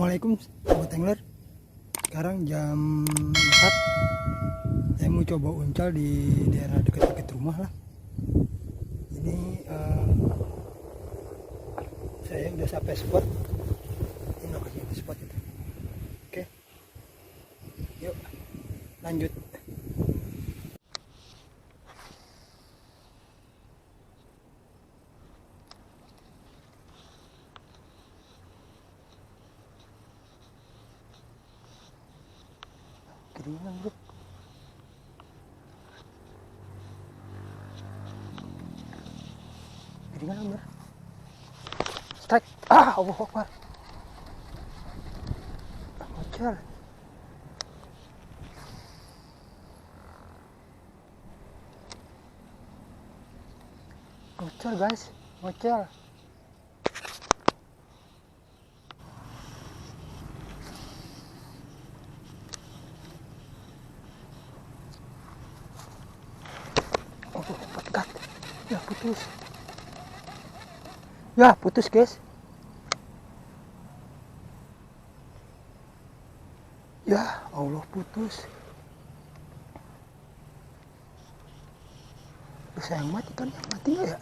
Assalamualaikum sobat angler. Sekarang jam 4. Saya mau coba uncal di daerah dekat-dekat rumah lah. Ini saya udah sampai spot. Ini lokasi spot itu. Oke. Yuk lanjut. Keringan bro. Keringan bro. Strike. Allah Akbar. Mocel. Mocel guys. Mocel. Pekat. Ya putus. Ya putus guys. Ya Allah putus. Sayang mati kan? Mati nggak ya?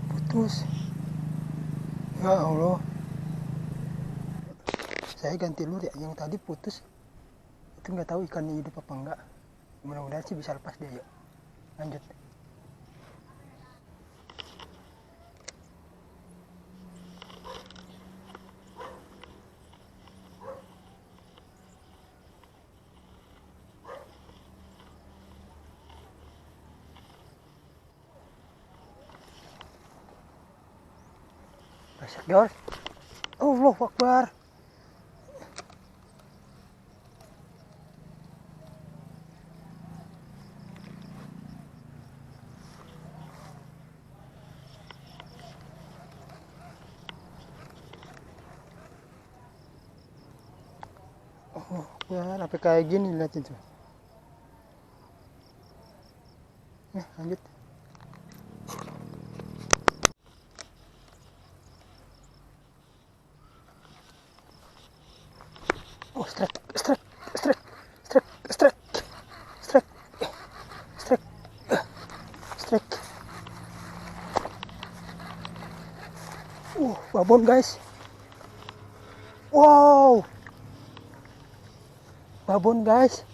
Putus. Ya Allah. Saya ganti lur ya, yang tadi putus itu nggak tahu ikannya hidup apa enggak. Mudah-mudahan sih bisa lepas dia. Yuk lanjut. Banyak guys. Allah Akbar. Oh, ya, sampai kayak gini lihat itu. Lanjut. Oh, strike. Babon guys. Wow. Babon guys.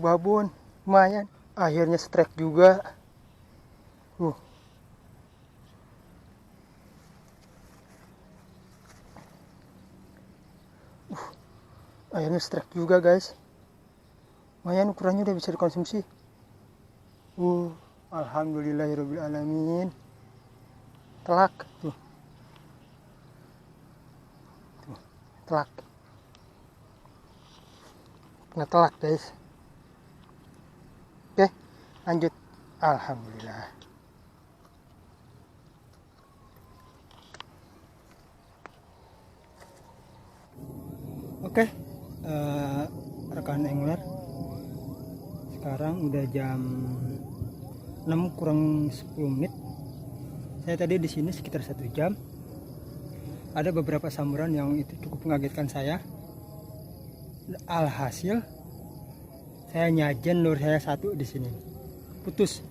Babon lumayan. Akhirnya strike juga. Akhirnya strike juga guys. Lumayan ukurannya udah bisa dikonsumsi. Alhamdulillahirabbil alamin. Telak tuh. Telak. Kena telak guys. Oke, lanjut. Alhamdulillah. Oke, rekan angler. Sekarang udah jam 6 kurang 10 menit. Saya tadi di sini sekitar 1 jam. Ada beberapa samburan yang itu cukup mengagetkan saya. Alhasil saya nyajen lur saya satu di sini. Putus.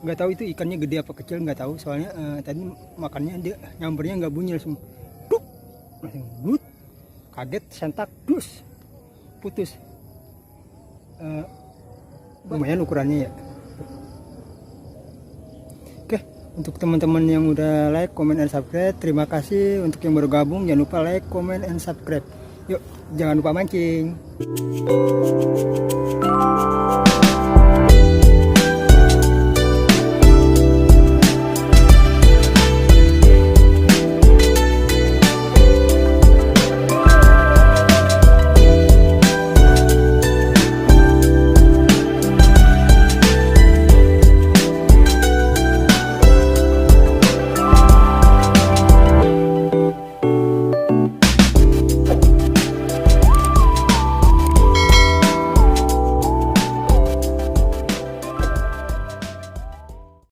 Nggak tahu itu ikannya gede apa kecil, nggak tahu. Soalnya tadi makannya dia nyambernya nggak bunyi, langsung duk, langsung but. Kaget, sentak, dus. Putus. Lumayan ukurannya ya. Oke, untuk teman-teman yang udah like, comment, and subscribe, terima kasih. Untuk yang baru gabung, jangan lupa like, comment, and subscribe. Yuk, jangan lupa mancing.